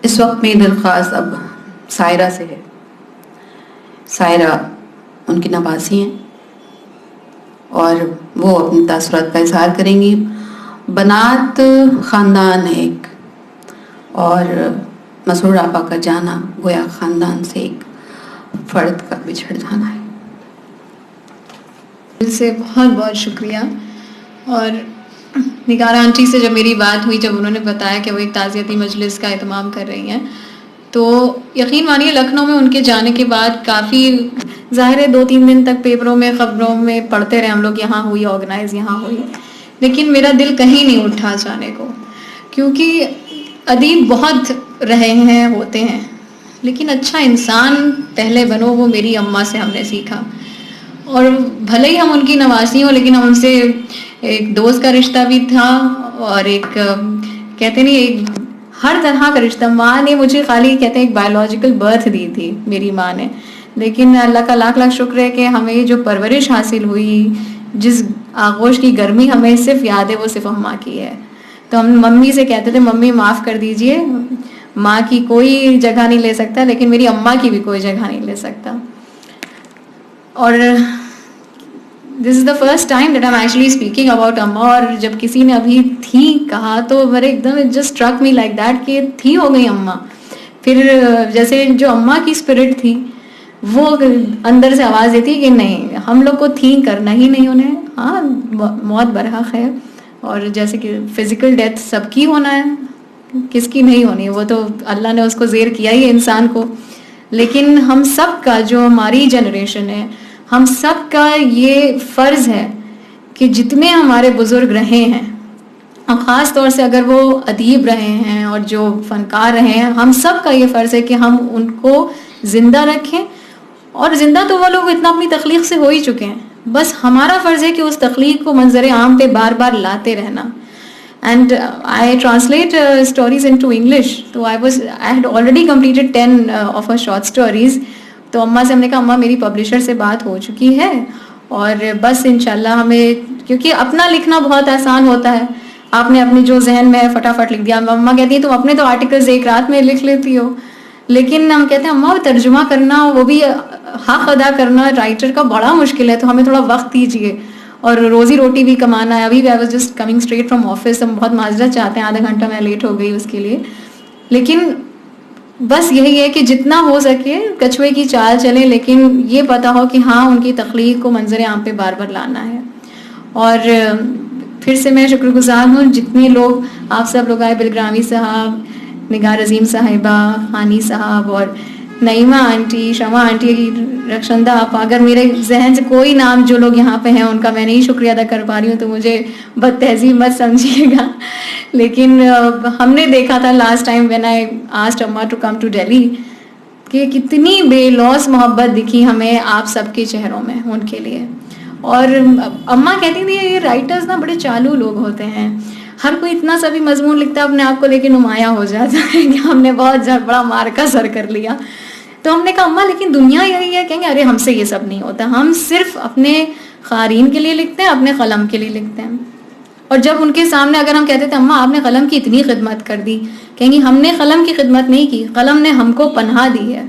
اس وقت میری درخواست اب سائرہ سے ہے. سائرہ ان کی نواسی ہیں اور وہ اپنے تاثرات کا اظہار کریں گی. بنات خاندان ہے ایک، اور مسرور آپا کا جانا گویا خاندان سے ایک فرد کا بچھڑ جانا ہے. دل سے بہت بہت شکریہ. اور نگارہ آنٹی سے جب میری بات ہوئی، جب انہوں نے بتایا کہ وہ ایک تعزیتی مجلس کا اہتمام کر رہی ہیں، تو یقین مانیے لکھنؤ میں ان کے جانے کے بعد کافی ظاہر ہے 2-3 دن تک پیپروں میں خبروں میں پڑھتے رہے ہم لوگ، یہاں ہوئی آرگنائز، یہاں ہوئی، لیکن میرا دل کہیں نہیں اٹھا جانے کو، کیونکہ ادیب بہت رہے ہیں ہوتے ہیں، لیکن اچھا انسان پہلے بنو، وہ میری اماں سے ہم نے سیکھا. اور بھلے ہی ہم ان کی نواسی ہوں، لیکن ہم ان سے ایک دوست کا رشتہ بھی تھا، اور ایک کہتے نہیں ایک ہر طرح کا رشتہ. ماں نے مجھے خالی کہتے ہیں ایک بایولوجیکل برتھ دی تھی میری ماں نے، لیکن اللہ کا لاکھ لاکھ شکر ہے کہ ہمیں جو پرورش حاصل ہوئی، جس آغوش کی گرمی ہمیں صرف یاد ہے، وہ صرف اماں کی ہے. تو ہم ممی سے کہتے تھے ممی معاف کر دیجئے، ماں کی کوئی جگہ نہیں لے سکتا، لیکن میری اماں کی بھی کوئی جگہ نہیں لے سکتا. اور this is the first time that I am actually speaking about اماں. اور جب کسی نے ابھی تھی کہا تو میرے ایک them it just struck me like that کہ تھی ہو گئی اماں. پھر جیسے جو اماں کی اسپرٹ تھی وہ اندر سے آواز دیتی کہ نہیں، ہم لوگ کو تھی کرنا ہی نہیں انہیں. ہاں موت برحق ہے، اور جیسے کہ فزیکل ڈیتھ سب کی ہونا ہے، کس کی نہیں ہونی، وہ تو اللہ نے اس کو زیر کیا ہی ہے انسان کو. لیکن ہم سب کا، جو ہماری جنریشن ہے، ہم سب کا یہ فرض ہے کہ جتنے ہمارے بزرگ رہے ہیں، اور خاص طور سے اگر وہ ادیب رہے ہیں اور جو فنکار رہے ہیں، ہم سب کا یہ فرض ہے کہ ہم ان کو زندہ رکھیں. اور زندہ تو وہ لوگ اتنا اپنی تخلیق سے ہو ہی چکے ہیں، بس ہمارا فرض ہے کہ اس تخلیق کو منظر عام پہ بار بار لاتے رہنا. And I translate stories into English. So I had already completed 10 of her short stories. تو اماں سے ہم نے کہا اماں میری پبلشر سے بات ہو چکی ہے، اور بس انشاءاللہ ہمیں، کیونکہ اپنا لکھنا بہت آسان ہوتا ہے، آپ نے اپنی جو ذہن میں فٹافٹ لکھ دیا. اماں کہتی ہیں تم اپنے تو آرٹیکلز ایک رات میں لکھ لیتی ہو، لیکن ہم کہتے ہیں اماں ترجمہ کرنا، وہ بھی حق ادا کرنا رائٹر کا بڑا مشکل ہے، تو ہمیں تھوڑا وقت دیجیے، اور روزی روٹی بھی کمانا ہے. ابھی بھی I was just coming straight from office, ہم بہت معذرت چاہتے ہیں، آدھا گھنٹہ میں لیٹ ہو گئی اس کے لیے. لیکن بس یہی ہے کہ جتنا ہو سکے کچھوے کی چال چلے، لیکن یہ پتا ہو کہ ہاں ان کی تخلیق کو منظر عام پہ بار بار لانا ہے. اور پھر سے میں شکر گزار ہوں جتنے لوگ، آپ سب لوگ آئے، بلگرامی صاحب، نگار عظیم صاحبہ، خانی صاحب، اور نعیمہ آنٹی، شمع آنٹی، رخشندہ آپ. اگر میرے ذہن سے کوئی نام جو لوگ یہاں پہ ہیں ان کا میں نہیں شکریہ ادا کر پا رہی ہوں تو مجھے بد تہذیب مت سمجھیے گا. لیکن ہم نے دیکھا تھا last time when I asked اماں ٹو کم ٹو ڈیلی کہ کتنی بے لوث محبت دکھی ہمیں آپ سب کے چہروں میں ان کے لیے. اور اماں کہتی تھی یہ رائٹرز نا بڑے چالو لوگ ہوتے ہیں، ہر کوئی اتنا سا بھی مضمون لکھتا ہے اپنے آپ کو لے کے نمایاں ہو جاتا ہے کہ ہم نے بہت بڑا مارکا سر کر لیا. تو ہم نے کہا اماں لیکن دنیا یہی ہے. کہیں گے ارے ہم سے یہ سب نہیں ہوتا، ہم صرف اپنے قارئین کے لیے لکھتے ہیں، اپنے قلم کے لیے لکھتے ہیں. اور جب ان کے سامنے اگر ہم کہتے تھے اماں آپ نے قلم کی اتنی خدمت کر دی، کہیں گی ہم نے قلم کی خدمت نہیں کی، قلم نے ہم کو پناہ دی ہے.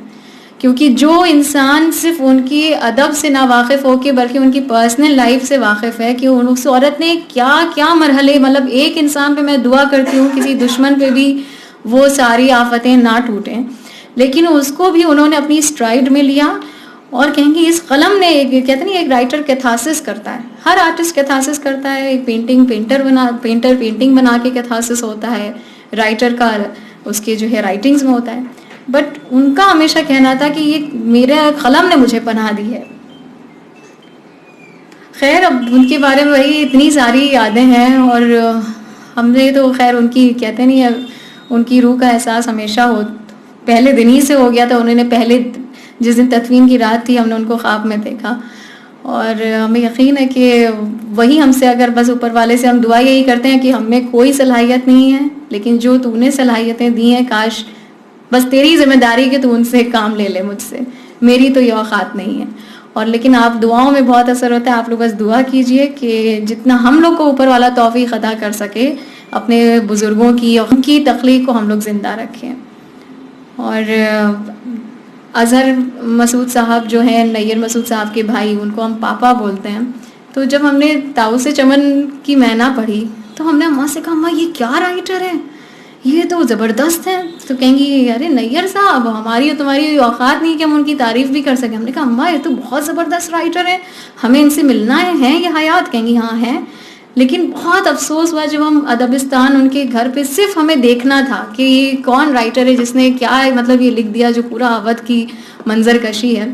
کیونکہ جو انسان صرف ان کی ادب سے نہ واقف ہو کے بلکہ ان کی پرسنل لائف سے واقف ہے کہ اس عورت نے کیا کیا مرحلے، مطلب ایک انسان پہ میں دعا کرتی ہوں کسی دشمن پہ بھی وہ ساری آفتیں نہ ٹوٹیں، لیکن اس کو بھی انہوں نے اپنی اسٹرائڈ میں لیا. اور کہیں گے اس قلم نے، کہتے نہیں ایک رائٹر کیتھارسس کرتا ہے، ہر آرٹسٹ کیتھارسس کرتا ہے. ایک پینٹر پینٹنگ بنا کے کیتھارسس ہوتا ہے، رائٹر کا اس کے جو ہے رائٹنگز میں ہوتا ہے. بٹ ان کا ہمیشہ کہنا تھا کہ یہ میرے قلم نے مجھے پناہ دی ہے. خیر اب ان کے بارے میں وہی اتنی ساری یادیں ہیں، اور ہم نے تو خیر ان کی کہتے نہیں ہے ان کی روح کا احساس ہمیشہ پہلے دن ہی سے ہو گیا تھا. انہوں نے پہلے جس دن تدفین کی رات تھی ہم نے ان کو خواب میں دیکھا، اور ہمیں یقین ہے کہ وہی ہم سے، اگر بس اوپر والے سے ہم دعا یہی کرتے ہیں کہ ہم میں کوئی صلاحیت نہیں ہے، لیکن جو تو نے صلاحیتیں دی ہیں کاش بس تیری ذمہ داری کہ تو ان سے کام لے لے مجھ سے، میری تو یہ اوقات نہیں ہے. اور لیکن آپ دعاؤں میں بہت اثر ہوتا ہے، آپ لوگ بس دعا کیجئے کہ جتنا ہم لوگ کو اوپر والا توفیق عطا کر سکے اپنے بزرگوں کی اور ان کی تخلیق کو ہم لوگ زندہ رکھیں. اور اظہر مسعود صاحب جو ہیں نیّر مسعود صاحب کے بھائی، ان کو ہم پاپا بولتے ہیں. تو جب ہم نے طاؤس چمن کی مینا پڑھی تو ہم نے اماں سے کہا اماں یہ کیا رائٹر ہے، یہ تو زبردست ہے. تو کہیں گی ارے نیّر صاحب ہماری اور تمہاری اوقات نہیں کہ ہم ان کی تعریف بھی کر سکیں. ہم نے کہا اماں یہ تو بہت زبردست رائٹر ہے، ہمیں ان سے ملنا ہے یہ حیات؟ کہیں گی ہاں ہے. لیکن بہت افسوس ہوا جب ہم ادبستان ان کے گھر پہ صرف ہمیں دیکھنا تھا کہ یہ کون رائٹر ہے جس نے کیا مطلب یہ لکھ دیا جو پورا اودھ کی منظر کشی ہے.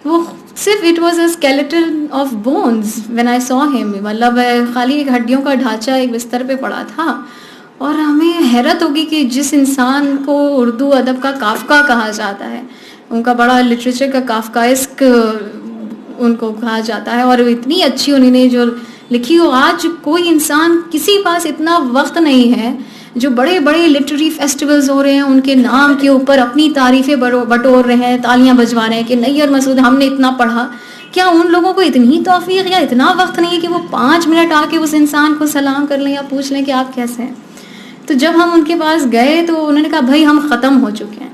وہ صرف it was a skeleton of bones when I so ہم، مطلب خالی ایک ہڈیوں کا ڈھانچہ ایک بستر پہ پڑا تھا. اور ہمیں حیرت ہوگی کہ جس انسان کو اردو ادب کا کافکا کہا جاتا ہے، ان کا بڑا لٹریچر کا کافکائسک ان کو کہا جاتا ہے، اور اتنی اچھی انہوں نے جو لکھی ہو. آج کوئی انسان کسی پاس اتنا وقت نہیں ہے. جو بڑے بڑے لٹریری فیسٹیولز ہو رہے ہیں ان کے نام کے اوپر اپنی تعریفیں بٹور رہے ہیں، تالیاں بجوا رہے ہیں کہ نیّر مسعود ہم نے اتنا پڑھا. کیا ان لوگوں کو اتنی توفیق یا اتنا وقت نہیں ہے کہ وہ 5 منٹ آ کے اس انسان کو سلام کر لیں یا پوچھ لیں کہ آپ کیسے ہیں؟ تو جب ہم ان کے پاس گئے تو انہوں نے کہا بھائی ہم ختم ہو چکے ہیں.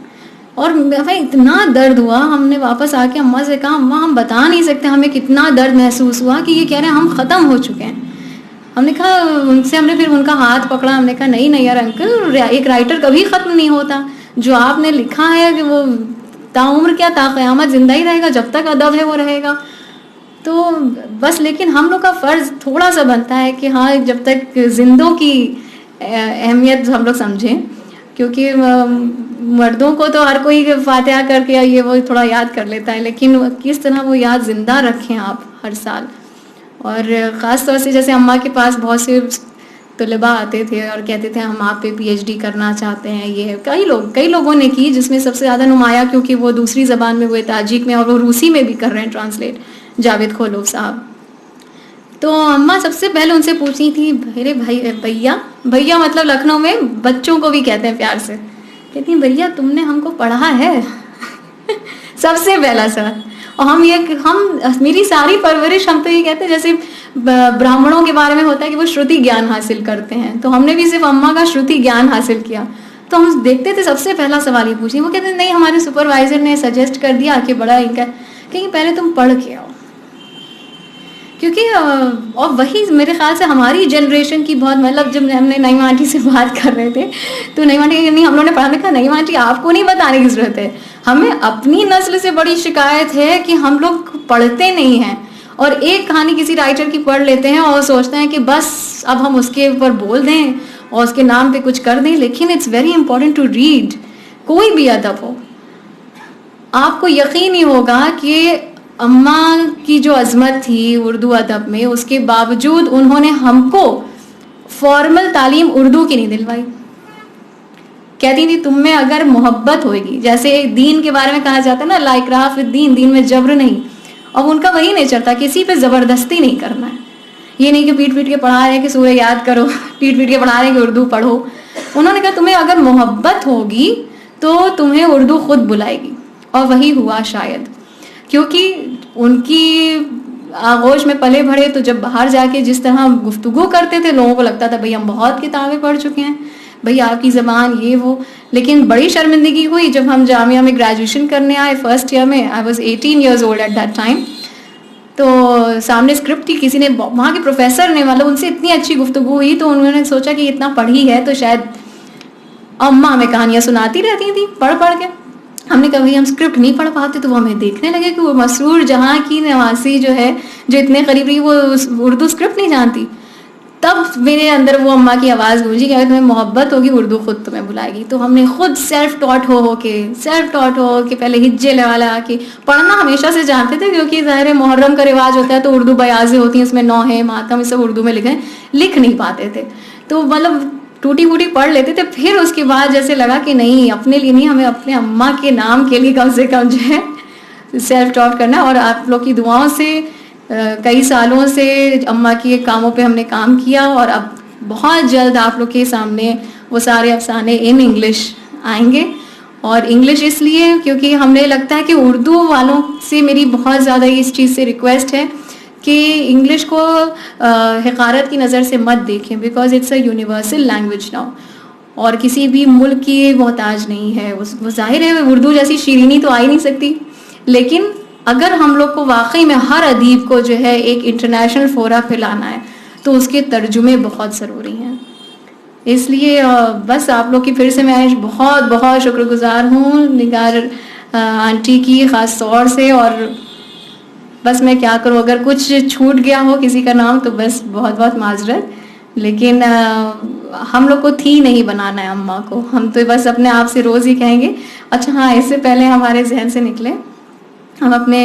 اور بھائی اتنا درد ہوا. ہم نے واپس آ کے اماں سے کہا اماں ہم بتا نہیں سکتے ہمیں کتنا درد محسوس ہوا کہ یہ کہہ رہے ہیں ہم ختم ہو چکے ہیں. ہم نے کہا ان سے، ہم نے پھر ان کا ہاتھ پکڑا. ہم نے کہا نہیں یار انکل، ایک رائٹر کبھی ختم نہیں ہوتا. جو آپ نے لکھا ہے کہ وہ تاعمر کیا تا قیامت زندہ ہی رہے گا، جب تک ادب ہے وہ رہے گا. تو بس لیکن ہم لوگ کا فرض تھوڑا سا بنتا ہے کہ ہاں جب تک زندوں کی اہمیت ہم لوگ سمجھیں، کیونکہ مردوں کو تو ہر کوئی فاتحہ کر کے یہ وہ تھوڑا یاد کر لیتا ہے، لیکن کس طرح وہ یاد زندہ رکھیں آپ ہر سال. اور خاص طور سے جیسے اماں کے پاس بہت سے طلباء آتے تھے اور کہتے تھے ہم آپ پہ پی ایچ ڈی کرنا چاہتے ہیں. یہ کئی لوگوں نے کی، جس میں سب سے زیادہ نمایاں کیونکہ وہ دوسری زبان میں ہوئے، تاجک میں، اور وہ روسی میں بھی کر رہے ہیں ٹرانسلیٹ، جاوید کھولوف صاحب. تو اماں سب سے پہلے ان سے پوچھی تھی میرے بھیا مطلب لکھنؤ میں بچوں کو بھی کہتے ہیں پیار سے، کہتی ہیں بھیا تم نے ہم کو پڑھا ہے؟ سب سے پہلا سوال. اور ہم میری ساری پرورش ہم تو یہ کہتے ہیں جیسے براہمنوں کے بارے میں ہوتا ہے کہ وہ شروتی گیان حاصل کرتے ہیں، تو ہم نے بھی صرف اماں کا شروتی گیان حاصل کیا. تو ہم دیکھتے تھے سب سے پہلا سوال ہی پوچھیں. وہ کہتے ہیں نہیں ہمارے سپروائزر نے سجیسٹ کر دیا کہ بڑا ان کا کہ پہلے تم پڑھ کے آؤ. کیونکہ اور وہی میرے خیال سے ہماری جنریشن کی بہت، مطلب جب ہم نے نعیمہ آنٹی سے بات کر رہے تھے تو نعیمہ آنٹی نہیں، ہم لوگوں نے پڑھا. کہا نعیمہ آنٹی آپ کو نہیں بتانے کی ضرورت ہے، ہمیں اپنی نسل سے بڑی شکایت ہے کہ ہم لوگ پڑھتے نہیں ہیں. اور ایک کہانی کسی رائٹر کی پڑھ لیتے ہیں اور سوچتے ہیں کہ بس اب ہم اس کے اوپر بول دیں اور اس کے نام پہ کچھ کر دیں. لیکن it's very important to read. کوئی بھی ادب ہو، آپ کو یقین ہی ہوگا کہ اماں کی جو عظمت تھی اردو ادب میں، اس کے باوجود انہوں نے ہم کو فارمل تعلیم اردو کی نہیں دلوائی. کہتی تھی تم میں اگر محبت ہوئے گی، جیسے دین کے بارے میں کہا جاتا ہے نا لا اکراہ فی الدین، دین میں جبر نہیں. اب ان کا وہی نیچر تھا، کسی پہ زبردستی نہیں کرنا ہے. یہ نہیں کہ پیٹ کے پڑھا رہے ہیں کہ سورہ یاد کرو، پیٹ کے پڑھا رہے ہیں کہ اردو پڑھو. انہوں نے کہا تمہیں اگر محبت ہوگی تو تمہیں اردو خود بلائے گی. اور وہی ہوا شاید، کیونکہ ان کی آغوش میں پلے بڑھے. تو جب باہر جا کے جس طرح گفتگو کرتے تھے لوگوں کو لگتا تھا بھئی ہم بہت کتابیں پڑھ چکے ہیں، بھئی آپ کی زبان یہ وہ. لیکن بڑی شرمندگی ہوئی جب ہم جامعہ میں گریجویشن کرنے آئے فرسٹ ایئر میں. I was 18 years old at that time. تو سامنے اسکرپٹ تھی، کسی نے وہاں کے پروفیسر نے، مطلب ان سے اتنی اچھی گفتگو ہوئی تو انہوں نے سوچا کہ اتنا پڑھی ہے تو شاید اماں ہمیں کہانیاں سناتی رہتی تھیں پڑھ کے. ہم نے کہا بھائی ہم اسکرپٹ نہیں پڑھ پاتے. تو وہ ہمیں دیکھنے لگے کہ وہ مسرور جہاں کی نواسی جو ہے جو اتنے قریبی وہ اردو اسکرپٹ نہیں جانتی. تب میرے اندر وہ اماں کی آواز گونجی کہ اگر تمہیں محبت ہوگی اردو خود تمہیں بلائے گی. تو ہم نے خود سیلف ٹاٹ ہو کے پہلے ہجے لگا کے پڑھنا ہمیشہ سے جانتے تھے، کیونکہ ظاہر محرم کا رواج ہوتا ہے تو اردو بیاضیں ہوتی ہیں، اس میں نوحے ماتم سب اردو میں لکھ نہیں پاتے تھے. تو مطلب ٹوٹی پوٹی پڑھ لیتے تھے. پھر اس کے بعد جیسے لگا کہ نہیں اپنے لیے نہیں، ہمیں اپنے اماں کے نام کے لیے کم سے کم جو ہے سیلف ٹاٹ کرنا. اور آپ لوگ کی دعاؤں سے کئی سالوں سے اماں کے کاموں پہ ہم نے کام کیا، اور اب بہت جلد آپ لوگ کے سامنے وہ سارے افسانے ان انگلش آئیں گے. اور انگلش اس لیے کیونکہ ہمیں لگتا ہے کہ اردو والوں سے میری بہت زیادہ اس چیز سے ریکویسٹ ہے کہ انگلش کو حقارت کی نظر سے مت دیکھیں، because it's a universal language now. اور کسی بھی ملک کی محتاج نہیں ہے. وہ ظاہر ہے اردو جیسی شیرینی تو آ ہی نہیں سکتی, لیکن اگر ہم لوگ کو واقعی میں ہر ادیب کو جو ہے ایک انٹرنیشنل فورا پہ لانا ہے تو اس کے ترجمے بہت ضروری ہیں. اس لیے بس آپ لوگ کی پھر سے میں بہت بہت شکر گزار ہوں نگار آنٹی کی خاص طور سے. اور بس میں کیا کروں, اگر کچھ چھوٹ گیا ہو کسی کا نام تو بس بہت بہت معذرت, لیکن ہم لوگ کو تھی نہیں بنانا ہے اماں کو, ہم تو بس اپنے آپ سے روز ہی کہیں گے. اچھا ہاں, اس سے پہلے ہمارے ذہن سے نکلے, ہم اپنے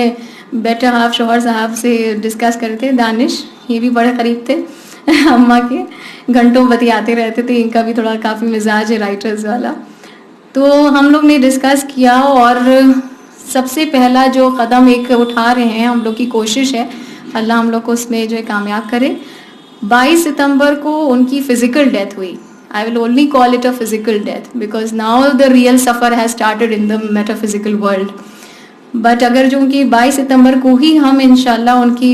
بیٹر ہاف شوہر صاحب سے ڈسکس کرتے, دانش یہ بھی بڑے قریب تھے اماں کے, گھنٹوں بتیاتے رہتے تھے, ان کا بھی تھوڑا کافی مزاج ہے رائٹرز والا. تو ہم لوگ نے ڈسکس کیا اور سب سے پہلا جو قدم ایک اٹھا رہے ہیں, ہم لوگ کی کوشش ہے, اللہ ہم لوگ کو اس میں جو ہے کامیاب کرے. 22 ستمبر کو ان کی فزیکل ڈیتھ ہوئی. I will only call it a physical death because now the real suffer has started in the metaphysical world. But اگر جو ان کی 22 ستمبر کو ہی ہم انشاءاللہ ان کی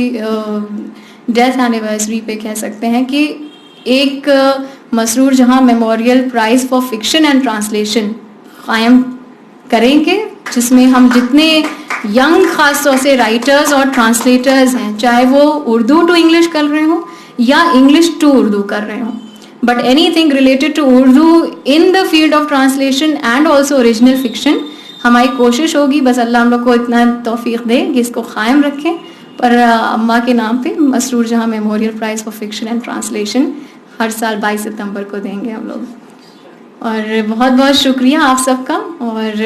ڈیتھ اینیورسری پہ کہہ سکتے ہیں کہ ایک Masroor Jahan memorial prize for fiction and translation قائم کریں گے, جس میں ہم جتنے ینگ خاص طور سے رائٹرز اور ٹرانسلیٹرز ہیں, چاہے وہ اردو ٹو انگلش کر رہے ہوں یا انگلش ٹو اردو کر رہے ہوں, but anything related to Urdu in the field of translation and also original fiction, ہماری کوشش ہوگی بس اللہ ہم لوگ کو اتنا توفیق دے کہ اس کو قائم رکھیں. پر اماں کے نام پہ Masroor Jahan memorial prize for fiction and translation ہر سال 22 ستمبر کو دیں گے ہم لوگ. اور بہت بہت شکریہ آپ سب کا, اور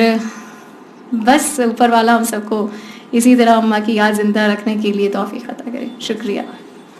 بس اوپر والا ہم سب کو اسی طرح اماں کی یاد زندہ رکھنے کے لیے توفیق عطا کرے. شکریہ.